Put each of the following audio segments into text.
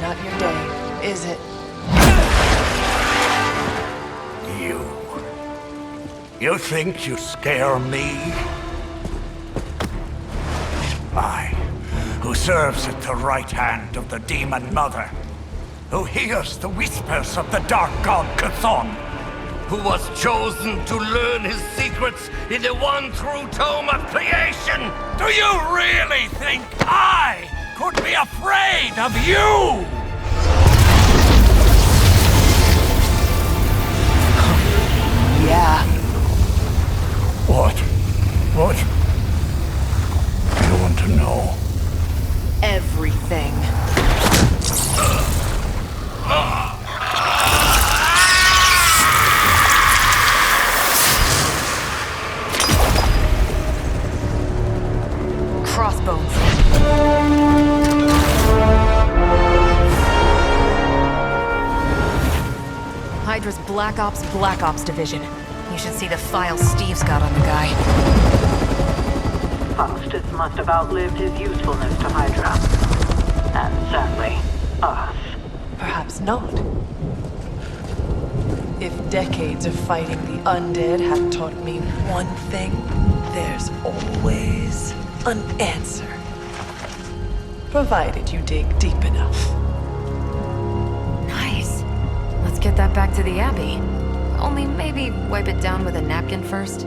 not your day, is it? You think you scare me? I, who serves at the right hand of the Demon Mother, who hears the whispers of the Dark God Chthon, who was chosen to learn his secrets in the one true tome of creation! Do you really think I could be afraid of you? Yeah. What? You want to know? Everything. Crossbones. Hydra's Black Ops Division. You should see the file Steve's got on the guy. Faustus must have outlived his usefulness to Hydra. And sadly, us. Perhaps not. If decades of fighting the undead have taught me one thing, there's always an answer. Provided you dig deep enough. Nice. Let's get that back to the Abbey. Only maybe wipe it down with a napkin first.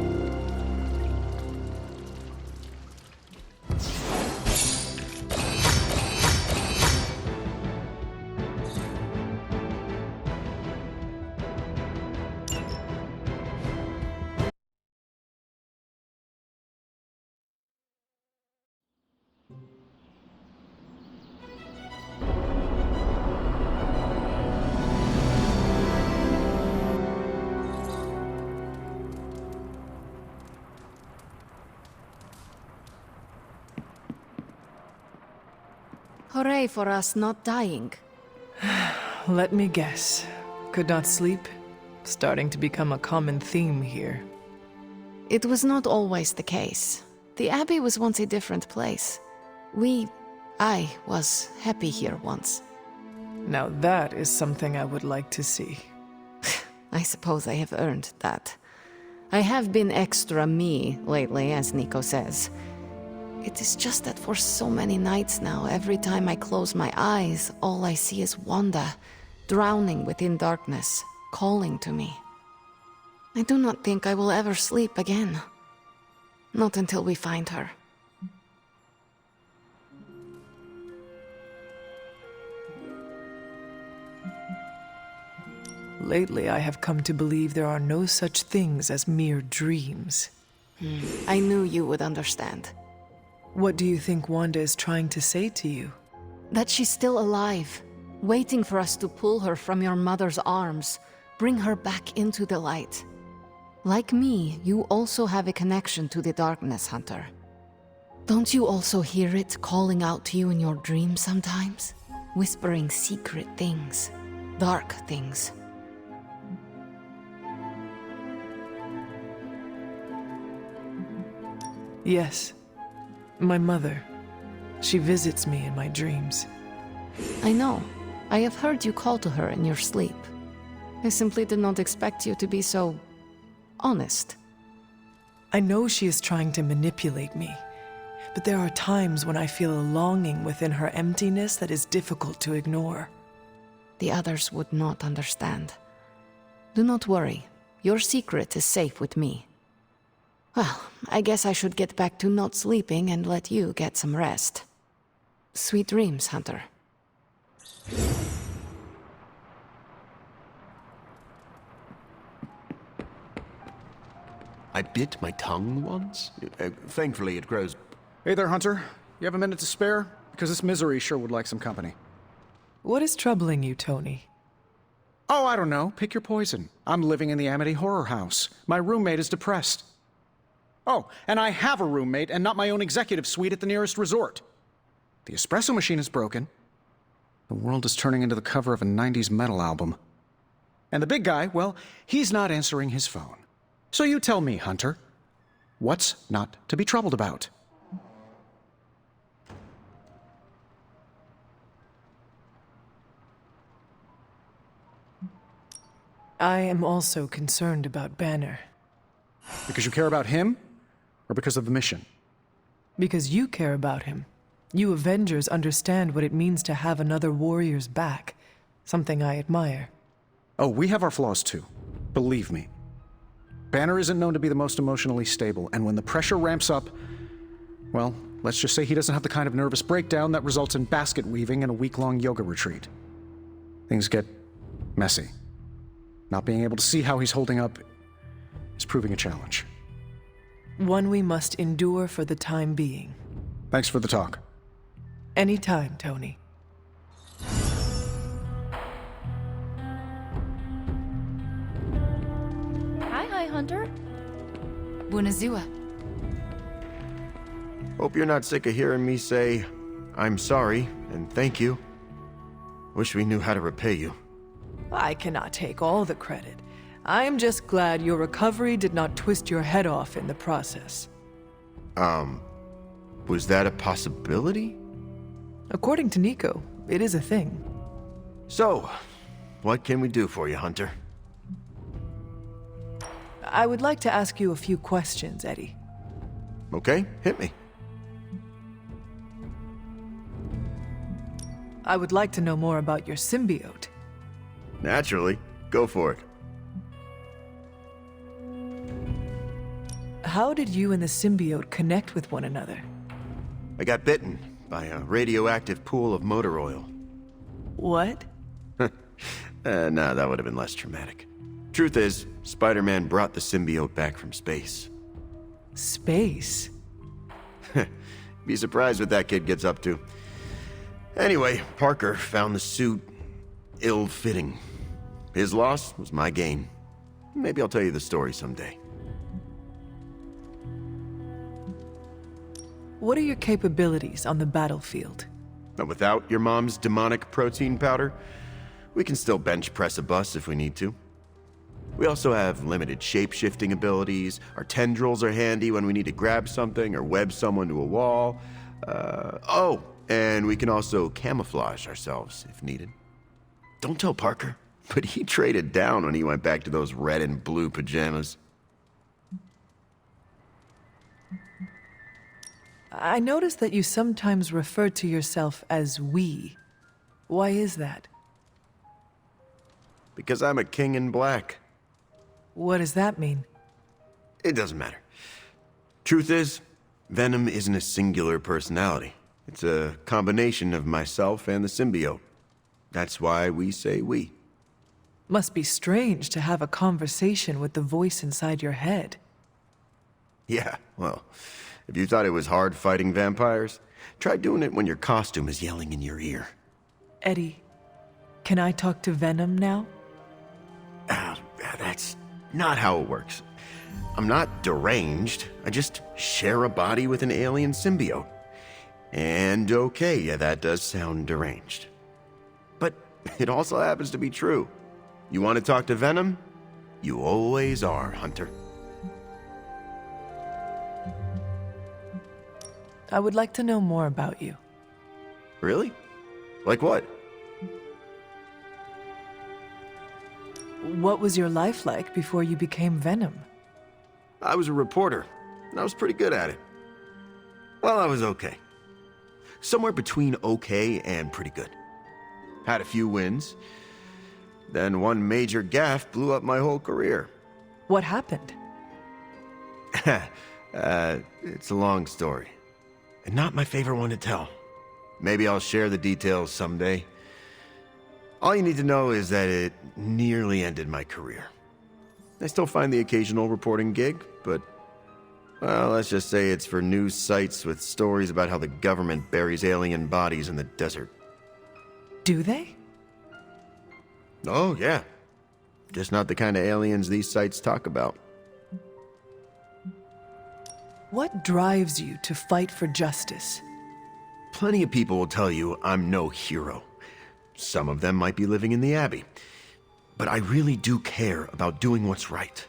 Hooray for us not dying. Let me guess. Could not sleep? Starting to become a common theme here. It was not always the case. The Abbey was once a different place. I was happy here once. Now that is something I would like to see. I suppose I have earned that. I have been extra me lately, as Nico says. It is just that for so many nights now, every time I close my eyes, all I see is Wanda, drowning within darkness, calling to me. I do not think I will ever sleep again. Not until we find her. Lately, I have come to believe there are no such things as mere dreams. I knew you would understand. What do you think Wanda is trying to say to you? That she's still alive, waiting for us to pull her from your mother's arms, bring her back into the light. Like me, you also have a connection to the darkness, Hunter. Don't you also hear it calling out to you in your dreams sometimes? Whispering secret things, dark things. Yes. My mother. She visits me in my dreams. I know. I have heard you call to her in your sleep. I simply did not expect you to be so honest. I know she is trying to manipulate me, but there are times when I feel a longing within her emptiness that is difficult to ignore. The others would not understand. Do not worry. Your secret is safe with me. Well, I guess I should get back to not sleeping and let you get some rest. Sweet dreams, Hunter. I bit my tongue once. Thankfully, it grows. Hey there, Hunter. You have a minute to spare? Because this misery sure would like some company. What is troubling you, Tony? Oh, I don't know. Pick your poison. I'm living in the Amity Horror House. My roommate is depressed. Oh, and I have a roommate and not my own executive suite at the nearest resort. The espresso machine is broken. The world is turning into the cover of a 90s metal album. And the big guy, well, he's not answering his phone. So you tell me, Hunter, what's not to be troubled about? I am also concerned about Banner. Because you care about him? Or because of the mission? Because you care about him. You Avengers understand what it means to have another warrior's back. Something I admire. Oh, we have our flaws too. Believe me. Banner isn't known to be the most emotionally stable, and when the pressure ramps up, well, let's just say he doesn't have the kind of nervous breakdown that results in basket weaving and a week-long yoga retreat. Things get messy. Not being able to see how he's holding up is proving a challenge. One we must endure for the time being. Thanks for the talk. Anytime, Tony. Hi, Hunter. Bunazua. Hope you're not sick of hearing me say, I'm sorry and thank you. Wish we knew how to repay you. I cannot take all the credit. I am just glad your recovery did not twist your head off in the process. Was that a possibility? According to Nico, it is a thing. So, what can we do for you, Hunter? I would like to ask you a few questions, Eddie. Okay, hit me. I would like to know more about your symbiote. Naturally. Go for it. How did you and the symbiote connect with one another? I got bitten by a radioactive pool of motor oil. What? Nah, that would have been less traumatic. Truth is, Spider-Man brought the symbiote back from space. Space? Be surprised what that kid gets up to. Anyway, Parker found the suit ill-fitting. His loss was my gain. Maybe I'll tell you the story someday. What are your capabilities on the battlefield? But without your mom's demonic protein powder, we can still bench press a bus if we need to. We also have limited shape-shifting abilities. Our tendrils are handy when we need to grab something or web someone to a wall. And we can also camouflage ourselves if needed. Don't tell Parker, but he traded down when he went back to those red and blue pajamas. I noticed that you sometimes refer to yourself as we. Why is that? Because I'm a king in black. What does that mean? It doesn't matter. Truth is, Venom isn't a singular personality. It's a combination of myself and the symbiote. That's why we say we. Must be strange to have a conversation with the voice inside your head. Yeah, well, if you thought it was hard fighting vampires, try doing it when your costume is yelling in your ear. Eddie, can I talk to Venom now? That's not how it works. I'm not deranged. I just share a body with an alien symbiote. And okay, yeah, that does sound deranged. But it also happens to be true. You want to talk to Venom? You always are, Hunter. I would like to know more about you. Really? Like what? What was your life like before you became Venom? I was a reporter, and I was pretty good at it. Well, I was okay. Somewhere between okay and pretty good. Had a few wins. Then one major gaffe blew up my whole career. What happened? It's a long story. And not my favorite one to tell. Maybe I'll share the details someday. All you need to know is that it nearly ended my career. I still find the occasional reporting gig, but, well, let's just say it's for news sites with stories about how the government buries alien bodies in the desert. Do they? Oh, yeah. Just not the kind of aliens these sites talk about. What drives you to fight for justice? Plenty of people will tell you I'm no hero. Some of them might be living in the Abbey. But I really do care about doing what's right.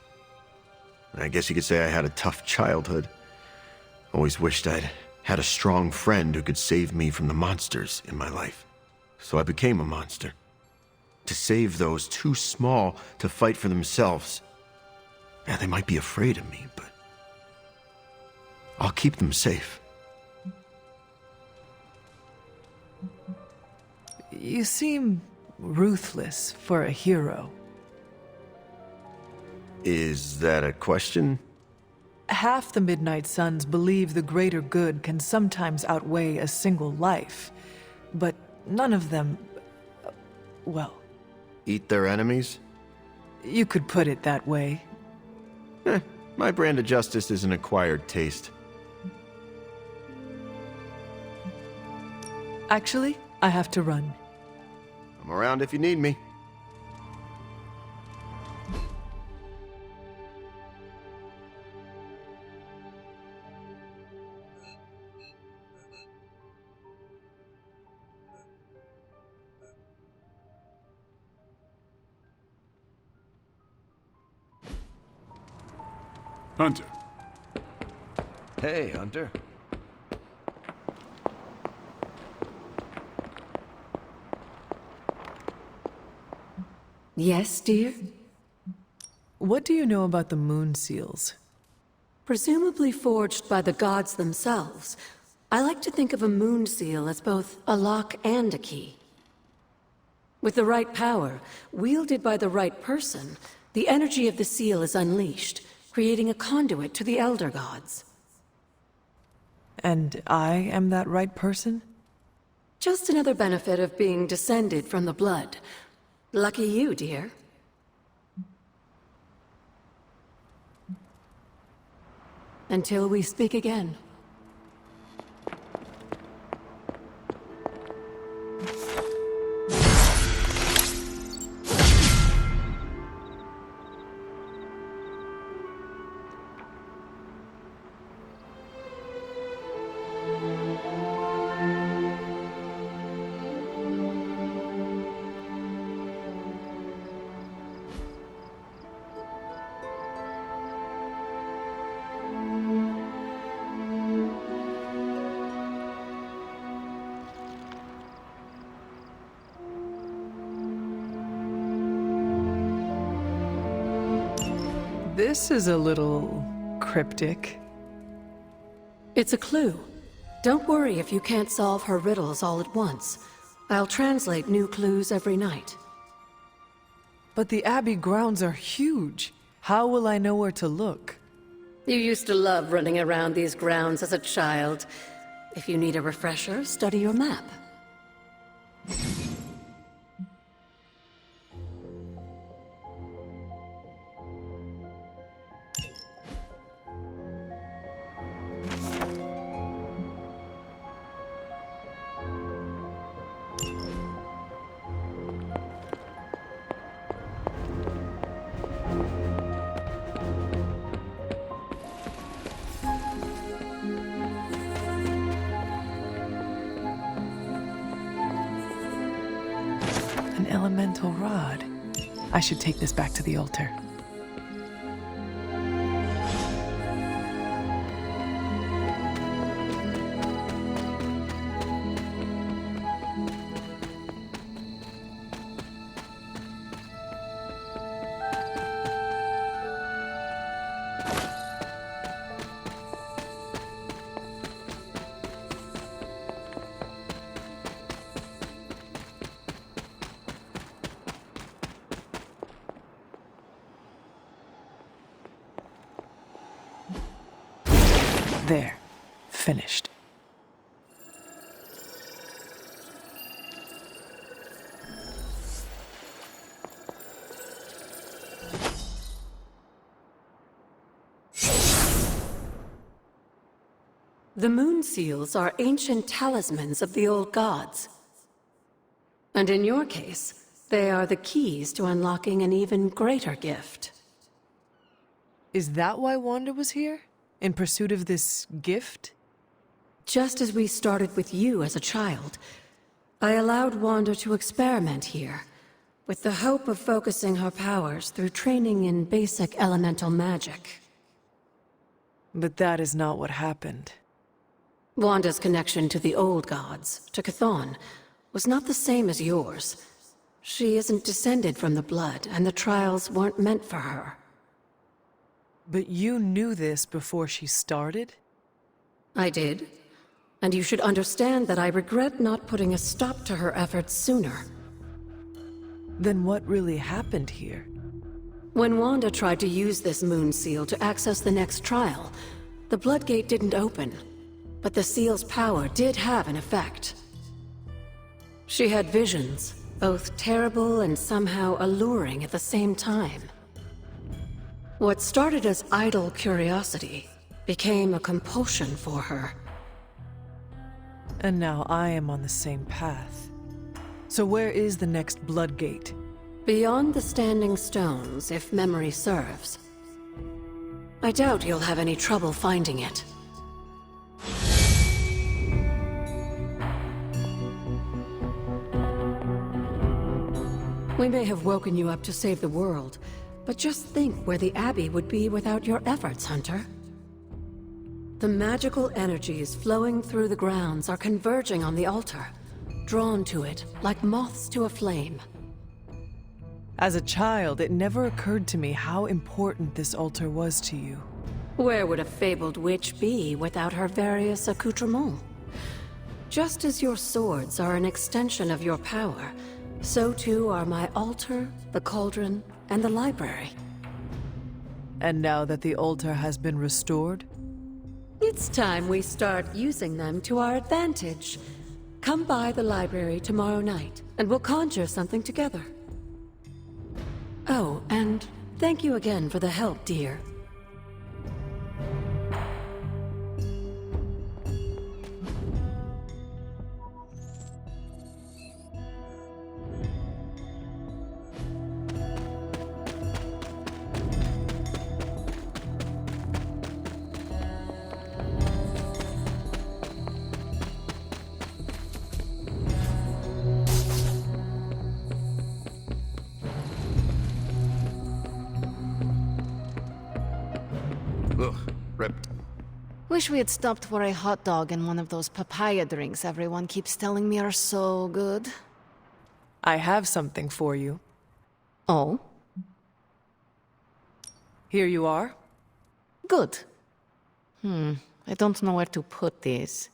I guess you could say I had a tough childhood. Always wished I'd had a strong friend who could save me from the monsters in my life. So I became a monster. To save those too small to fight for themselves. Yeah, they might be afraid of me, but I'll keep them safe. You seem ruthless for a hero. Is that a question? Half the Midnight Suns believe the greater good can sometimes outweigh a single life, but none of them, well, Eat their enemies? you could put it that way. My brand of justice is an acquired taste. Actually, I have to run. I'm around if you need me. Hunter. Hey, Hunter. Yes, dear? What do you know about the Moon Seals? Presumably forged by the gods themselves. I like to think of a moon seal as both a lock and a key. With the right power, wielded by the right person, the energy of the seal is unleashed, creating a conduit to the Elder Gods. And I am that right person? Just another benefit of being descended from the blood. Lucky you, dear. Until we speak again. This is a little cryptic. It's a clue. Don't worry if you can't solve her riddles all at once. I'll translate new clues every night. But the Abbey grounds are huge. How will I know where to look? You used to love running around these grounds as a child. If you need a refresher, study your map. An elemental rod. I should take this back to the altar. There. Finished. The moon seals are ancient talismans of the old gods. And in your case, they are the keys to unlocking an even greater gift. Is that why Wanda was here? In pursuit of this gift? Just as we started with you as a child, I allowed Wanda to experiment here, with the hope of focusing her powers through training in basic elemental magic. But that is not what happened. Wanda's connection to the old gods, to Chthon, was not the same as yours. She isn't descended from the blood, and the trials weren't meant for her. But you knew this before she started? I did. And you should understand that I regret not putting a stop to her efforts sooner. Then what really happened here? When Wanda tried to use this moon seal to access the next trial, the Bloodgate didn't open. But the seal's power did have an effect. She had visions, both terrible and somehow alluring at the same time. What started as idle curiosity became a compulsion for her. And now I am on the same path. So where is the next Bloodgate? Beyond the Standing Stones, if memory serves. I doubt you'll have any trouble finding it. We may have woken you up to save the world, but just think where the Abbey would be without your efforts, Hunter. The magical energies flowing through the grounds are converging on the altar, drawn to it like moths to a flame. As a child, it never occurred to me how important this altar was to you. Where would a fabled witch be without her various accoutrements? Just as your swords are an extension of your power, so too are my altar, the cauldron, and the library. And now that the altar has been restored? It's time we start using them to our advantage. Come by the library tomorrow night, and we'll conjure something together. Oh, and thank you again for the help, dear. Ugh, ripped. Wish we had stopped for a hot dog and one of those papaya drinks everyone keeps telling me are so good. I have something for you. Oh? Here you are. Good. I don't know where to put this.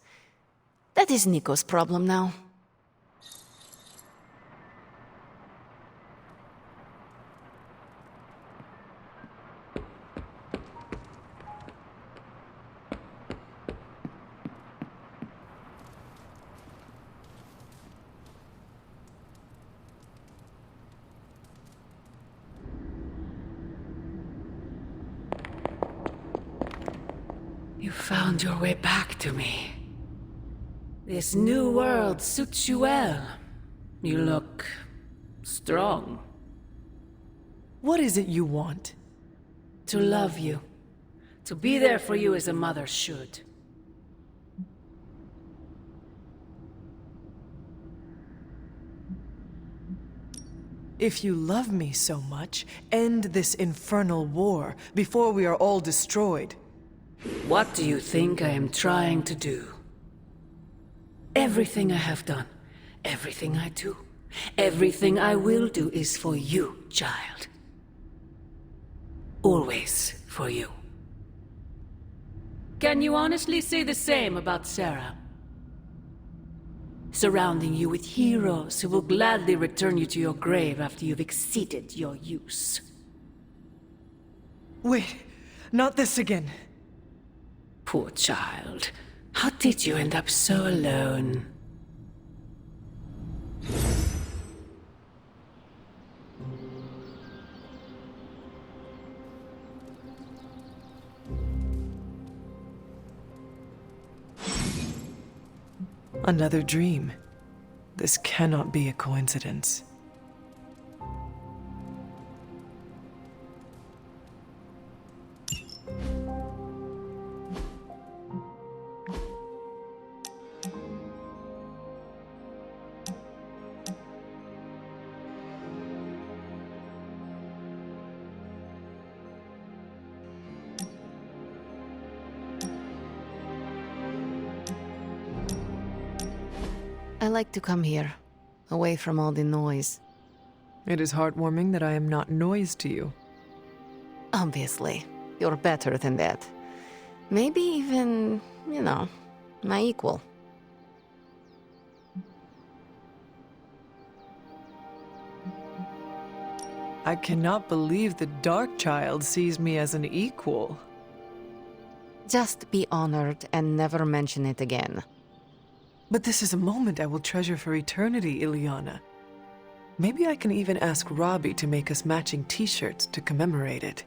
That is Nico's problem now. You found your way back to me. This new world suits you well. You look strong. What is it you want? To love you. To be there for you as a mother should. If you love me so much, end this infernal war before we are all destroyed. What do you think I am trying to do? Everything I have done, everything I do, everything I will do is for you, child. Always for you. Can you honestly say the same about Sarah? Surrounding you with heroes who will gladly return you to your grave after you've exceeded your use. Wait, not this again. Poor child. How did you end up so alone? Another dream. This cannot be a coincidence. I like to come here, away from all the noise. It is heartwarming that I am not noise to you. Obviously, you're better than that. Maybe even, my equal. I cannot believe the Darkchild sees me as an equal. Just be honored and never mention it again. But this is a moment I will treasure for eternity, Ileana. Maybe I can even ask Robbie to make us matching t-shirts to commemorate it.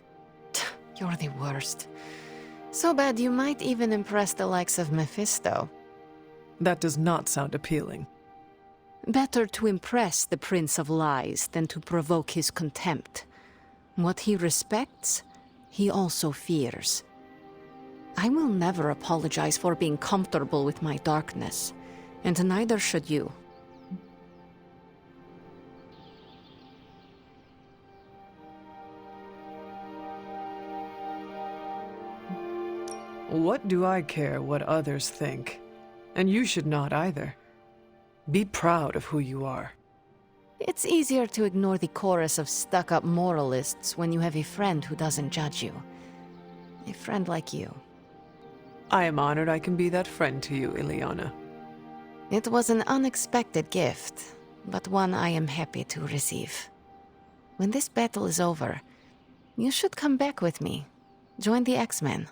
You're the worst. So bad you might even impress the likes of Mephisto. That does not sound appealing. Better to impress the Prince of Lies than to provoke his contempt. What he respects, he also fears. I will never apologize for being comfortable with my darkness, and neither should you. What do I care what others think? And you should not either. Be proud of who you are. It's easier to ignore the chorus of stuck-up moralists when you have a friend who doesn't judge you. A friend like you. I am honored I can be that friend to you, Ileana. It was an unexpected gift, but one I am happy to receive. When this battle is over, you should come back with me. Join the X-Men.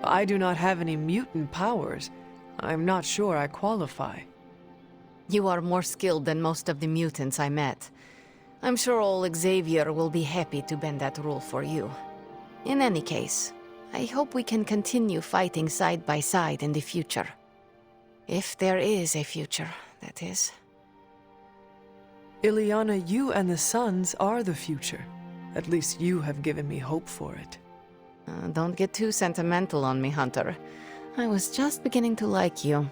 I do not have any mutant powers. I'm not sure I qualify. You are more skilled than most of the mutants I met. I'm sure old Xavier will be happy to bend that rule for you. In any case, I hope we can continue fighting side by side in the future. If there is a future, that is. Ileana, you and the Suns are the future. At least you have given me hope for it. Don't get too sentimental on me, Hunter. I was just beginning to like you.